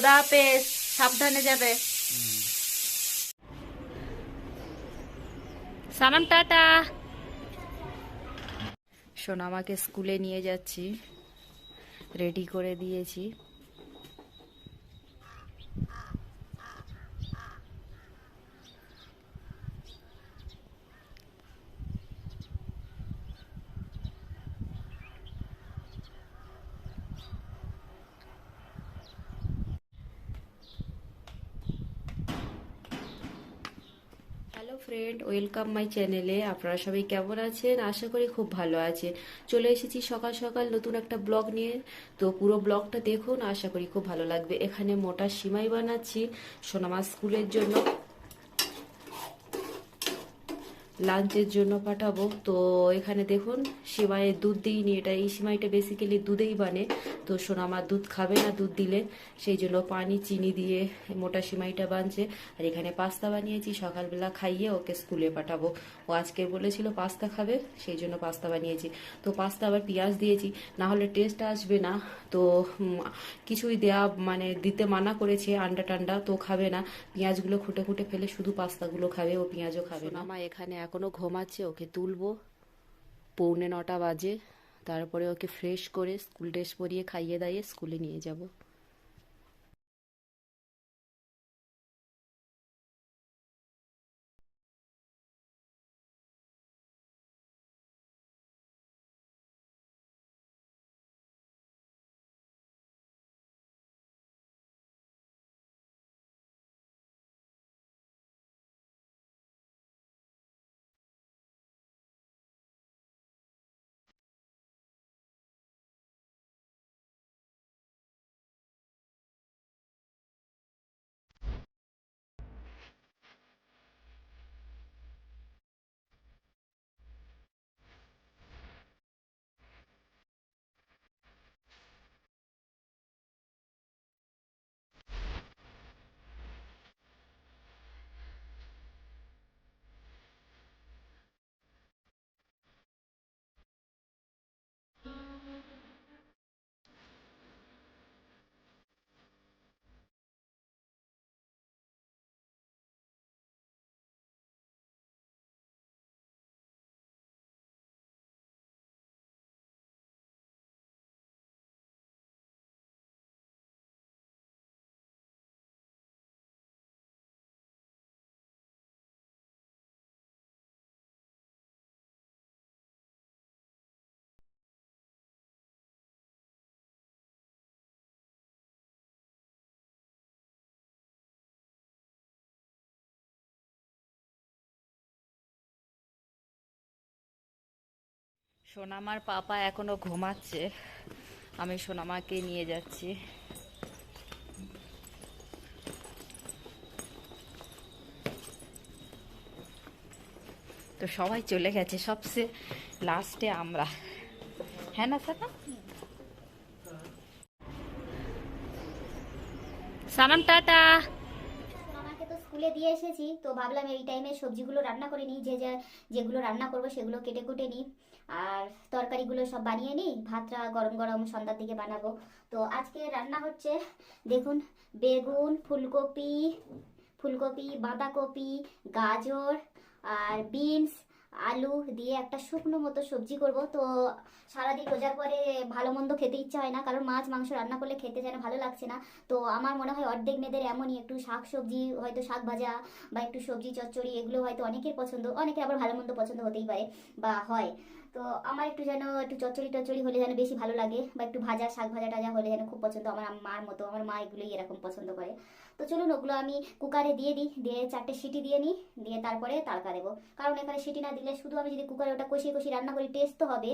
খোদা হাফেজ, সাবধানে যাবে। সালাম, টাটা। সোনামাকে স্কুলে নিয়ে যাচ্ছি, রেডি করে দিয়েছি। হ্যালো ফ্রেন্ড, ওয়েলকাম মাই চ্যানেলে। আপনারা সবাই কেমন আছেন? আশা করি খুব ভালো আছেন। চলে এসেছি সকাল সকাল নতুন একটা ব্লগ নিয়ে। তো পুরো ব্লগটা দেখুন, আশা করি খুব ভালো লাগবে। এখানে মোটা সিমাই বানাচ্ছি সোনামা স্কুলের জন্য, লাঞ্চের জন্য পাঠাবো। তো এখানে দেখুন সিমাইয়ে দুধ দিইনি, এটা এই সিমাইটা বেসিক্যালি দুধেই বানে। তো সোনামা দুধ খাবে না দুধ দিলে, সেই জন্য পানি চিনি দিয়ে মোটা সিমাইটা বানছে। আর এখানে পাস্তা বানিয়েছি, সকালবেলা খাইয়ে ওকে স্কুলে পাঠাবো। ও আজকে বলেছিল পাস্তা খাবে, সেই জন্য পাস্তা বানিয়েছি। তো পাস্তা আবার পেঁয়াজ দিয়েছি, না হলে টেস্ট আসবে না। তো কিছুই দেয়া মানে দিতে মানা করেছে, আন্ডা টান্ডা তো খাবে না। পেঁয়াজগুলো খুঁটে খুঁটে ফেলে শুধু পাস্তাগুলো খাবে, ও পেঁয়াজও খাবে না। মা এখানে এখনো ঘুমাচ্ছে, ওকে তুলবো। 8:45 বাজে। তারপরে ওকে ফ্রেশ করে স্কুল ড্রেস পরিয়ে খাইয়ে দাইয়ে স্কুলে নিয়ে যাব। সোনামার পাপা এখনো ঘুমাচ্ছে, আমি সোনামাকে নিয়ে যাচ্ছি। তো সবাই চলে গেছে, সবচেয়ে লাস্টে আমরা। হ্যাঁ না সানা? সালাম, টাটা। আমাকে তো স্কুলে দিয়ে এসেছি, তো ভাবলাম এই টাইমে সবজিগুলো রান্না করে নিই, যেগুলো রান্না করবো সেগুলো কেটে কুটে নিই, আর তরকারিগুলো সব বানিয়ে নিই। ভাতটা গরম গরম সন্ধ্যার দিকে বানাবো। তো আজকে রান্না হচ্ছে, দেখুন, বেগুন, ফুলকপি, বাঁধাকপি, গাজর আর বিনস, আলু দিয়ে একটা শুকনো মতো সবজি করব। তো সারাদিন রোজার পরে ভালো মন্দ খেতে ইচ্ছা হয় না, কারণ মাছ মাংস রান্না করলে খেতে যেন ভালো লাগছে না। তো আমার মনে হয় অর্ধেক মেয়েদের এমনই, একটু শাক সবজি, হয়তো শাক ভাজা বা একটু সবজি চচ্চড়ি, এগুলো হয়তো অনেকের পছন্দ, অনেকে আবার ভালো মন্দ পছন্দ হতেই পারে বা হয়। তো আমার একটু যেন একটু চচ্চড়ি টচ্চড়ি হলে যেন বেশি ভালো লাগে, বা একটু ভাজা শাক ভাজা টাজা হলে যেন খুব পছন্দ। আমার মার মতো, আমার মা এগুলোই এরকম পছন্দ করে। তো চলুন ওগুলো আমি কুকারে দিয়ে দিই, দিয়ে 4টে সিটি দিয়ে নিই, দিয়ে তারপরে তাড়কা দেবো। কারণ এখানে সিটি না দিলে, শুধু আমি যদি কুকারে ওটা কষিয়ে কষিয়ে রান্না করি, টেস্ট তো হবে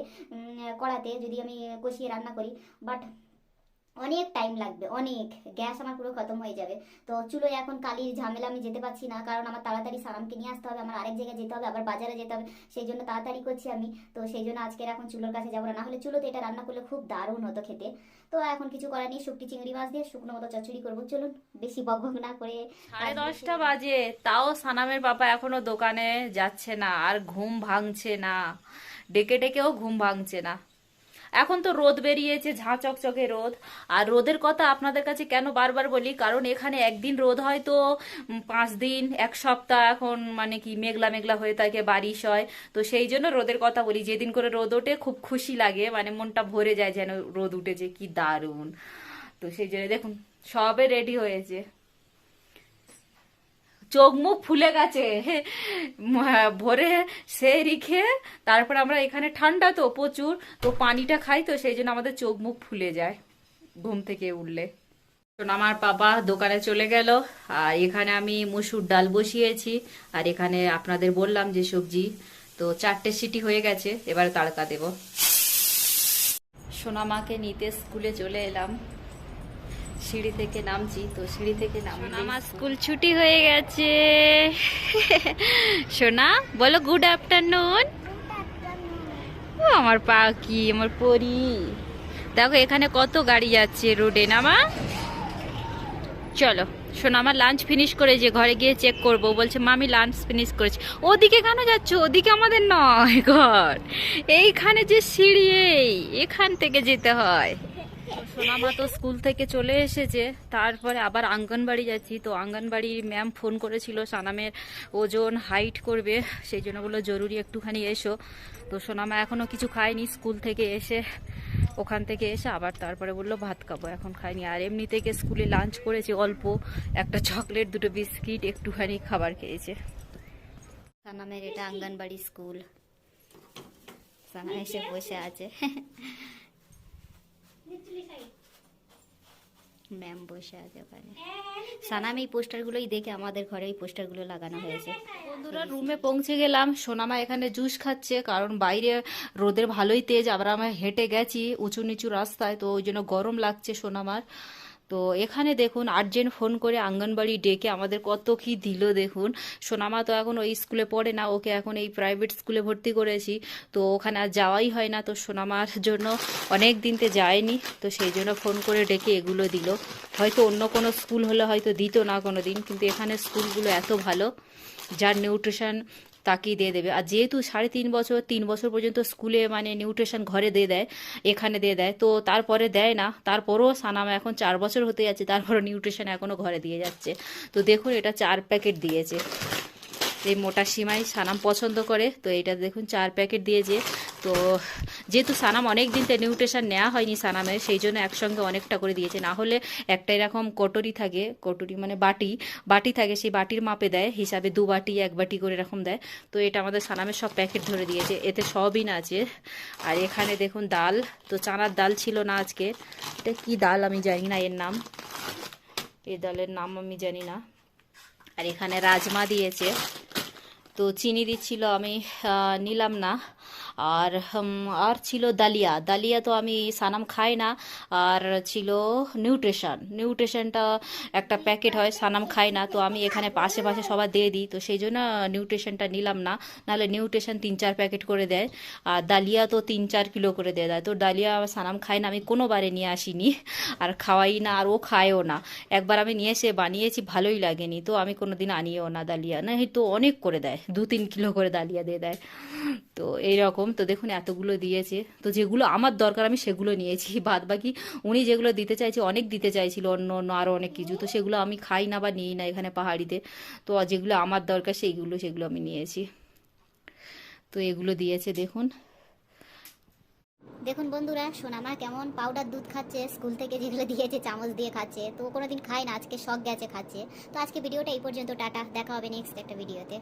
কড়াতে যদি আমি কষিয়ে রান্না করি, বাট অনেক টাইম লাগবে, অনেক গ্যাস আমার পুরো খতম হয়ে যাবে। তো চুলোয় এখন কালির ঝামেলা আমি যেতে পারছি না, কারণ আমার তাড়াতাড়ি সালামকে নিয়ে আসতে হবে, আমার আরেক জায়গায় যেতে হবে, আবার বাজারে যেতে হবে, সেই জন্য তাড়াতাড়ি করছি আমি। তো সেই জন্য আজকের এখন চুলোর কাছে যাবো না, না হলে চুলোতে এটা রান্না করলে খুব দারুণ হতো খেতে। তো এখন কিছু করার নেই, শুকটি চিংড়ি মাছ দিয়ে শুকনো মতো চচ্চড়ি করবো। চলুন বেশি বকবক না করে 10:30 বাজে, তাও সানামের পাপা এখনো দোকানে যাচ্ছে না, আর ঘুম ভাঙছে না, ডেকে ডেকেও ঘুম ভাঙছে না। এখন তো রোদ বেরিয়েছে, ঝাঁ চকচকে রোদ। আর রোদের কথা আপনাদের কাছে কেন বারবার বলি, কারণ এখানে একদিন রোদ হয় তো 5 দিন, 1 সপ্তাহ এখন মানে কি মেঘলা মেঘলা হয়ে থাকে, বারিশ হয়। তো সেই জন্য রোদের কথা বলি, যেদিন করে রোদ ওঠে খুব খুশি লাগে, মানে মনটা ভরে যায় যেন রোদ উঠেছে, কি দারুণ। তো সেই জন্য দেখুন সবে রেডি হয়েছে, চোখ মুখ ফুলে গেছে ভোরে সেই রেখে। তারপর আমরা এখানে ঠান্ডা তো প্রচুর, তো পানিটা খাই, তো সেই জন্য আমাদের চোখ মুখ ফুলে যায় ঘুম থেকে উঠলে। শোন, আমার বাবা দোকানে চলে গেল, আর এখানে আমি মসুর ডাল বসিয়েছি, আর এখানে আপনাদের বললাম যে সবজি। তো 4টে সিটি হয়ে গেছে, এবার তাড়কা দেব। সোনামাকে নিতে স্কুলে চলে এলাম, সিঁড়ি থেকে নামছি, তো সিঁড়ি থেকে আমার স্কুল ছুটি হয়ে গেছে। সোনা বলো গুড আফটারনুন। ও আমার পাখি, আমার পরি। দেখো এখানে কত গাড়ি যাচ্ছে রোডে না মা। চলো শোনো, আমার লাঞ্চ ফিনিশ করেছে, ঘরে গিয়ে চেক করব। বলছে মামি লাঞ্চ ফিনিশ করেছে। ওদিকে কেন যাচ্ছ? ওদিকে আমাদের নয় ঘর, এইখানে যে সিঁড়ি এখান থেকে যেতে হয়। সোনামা তো স্কুল থেকে চলে এসেছে, তারপরে আবার আঙ্গনবাড়ি যাচ্ছি। তো আঙ্গনবাড়ির ম্যাম ফোন করেছিল সানামের ওজন হাইট করবে, সেই জন্য বললো জরুরি একটুখানি এসো। তো সোনামা এখনো কিছু খায়নি, স্কুল থেকে এসে ওখান থেকে এসে আবার তারপরে বললো ভাত খাবো, এখন খাইনি। আর এমনি থেকে স্কুলে লাঞ্চ করেছে অল্প, একটা চকলেট, 2টো বিস্কিট, একটুখানি খাবার খেয়েছে। সানামের এটা আঙ্গনবাড়ি স্কুল, সানা এসে বসে আছে, ম্যাম বসে আছে ওখানে। সানাম এই পোস্টারগুলোই দেখে আমাদের ঘরে এই পোস্টারগুলো লাগানো হয়েছে। বন্ধুরা রুমে পৌঁছে গেলাম, সোনামা এখানে জুস খাচ্ছে, কারণ বাইরে রোদের ভালোই তেজ, আবার আমরা হেঁটে গেছি উঁচু নিচু রাস্তায়, তো ওই জন্য গরম লাগছে সোনামার। তো এখানে দেখুন আর্জেন্ট ফোন করে আঙ্গনবাড়ি ডেকে আমাদের কত কি দিল দেখুন। সোনামা তো এখন ওই স্কুলে পড়ে না, ওকে এখন এই প্রাইভেট স্কুলে ভর্তি করেছি, তো ওখানে আর যাওয়াই হয় না। তো সোনামার জন্য অনেক দিনতে যায়নি, তো সেই জন্য ফোন করে ডেকে এগুলো দিল। হয়তো অন্য কোনো স্কুল হলে হয়তো দিত না কোনো দিন, কিন্তু এখানে স্কুলগুলো এত ভালো, যার নিউট্রিশন তাকেই দিয়ে দেবে। আর যেহেতু 3.5 বছর 3 বছর পর্যন্ত স্কুলে মানে নিউট্রিশন ঘরে দিয়ে দেয়, এখানে দিয়ে দেয়, তো তারপরে দেয় না। তারপরও সানামা এখন 4 বছর হতে যাচ্ছে, তারপরও নিউট্রিশন এখনও ঘরে দিয়ে যাচ্ছে। তো দেখুন এটা 4 প্যাকেট দিয়েছে, এই মোটা সিমাই সানাম পছন্দ করে, তো এটা দেখুন 4 প্যাকেট দিয়েছে। তো যেহেতু সানাম অনেক দিন নিউট্রিশন নেওয়া হয়নি সানামের, সেই জন্য একসঙ্গে অনেকটা করে দিয়েছে। না হলে একটা এরকম কটরি থাকে, কটরি মানে বাটি থাকে, সেই বাটির মাপে দেয়, হিসাবে 2 বাটি 1 বাটি করে এরকম দেয়। তো এটা আমাদের সানামের সব প্যাকেট ধরে দিয়েছে, এতে সয়াবিন আছে। আর এখানে দেখুন ডাল, তো চানার ডাল ছিল না আজকে, এটা কি ডাল আমি জানি না এর নাম, এই ডালের নাম আমি জানি না। আর এখানে রাজমা দিয়েছে, তো চিনি দিচ্ছিল, আমি নিলাম না। আর ছিল দালিয়া তো আমি সানাম খাই না। আর ছিল নিউট্রিশনটা একটা প্যাকেট হয়, সানাম খাই না, তো আমি এখানে পাশে পাশে সবার দিয়ে দিই, তো সেই জন্য নিউট্রিশনটা নিলাম না। নাহলে নিউট্রিশন 3-4 প্যাকেট করে দেয়, আর দালিয়া তো 3-4 কিলো করে দেয়। তো ডালিয়া সানাম খাই না, আমি কোনোবারে নিয়ে আসিনি, আর খাওয়াই না, আর ও খায়ও না। একবার আমি নিয়ে এসে বানিয়েছি, ভালোই লাগেনি, তো আমি কোনোদিন আনিও না দালিয়া, না তো অনেক করে দেয়, 2-3 কিলো করে দালিয়া দিয়ে দেয়। তো এইরকম, তো দেখুন এতগুলো দিয়েছে, তো যেগুলো আমার দরকার আমি সেগুলো নিয়েছি, বাদ বাকি উনি যেগুলো দিতে চাইছে, অনেক দিতে চাইছিল অন্য অন্য আরও অনেক কিছু, তো সেগুলো আমি খাই না বা নিই না এখানে পাহাড়িতে। তো যেগুলো আমার দরকার সেগুলো আমি নিয়েছি। তো এগুলো দিয়েছে দেখুন। দেখুন বন্ধুরা, সোনামা কেমন পাউডার দুধ খাচ্ছে, স্কুল থেকে যেগুলো দিয়েছে চামচ দিয়ে খাচ্ছে, তো কোনোদিন খায় না, আজকে শখ গেছে খাচ্ছে। তো আজকে ভিডিওটা এই পর্যন্ত, টাটা, দেখা হবে নেক্সট একটা ভিডিওতে।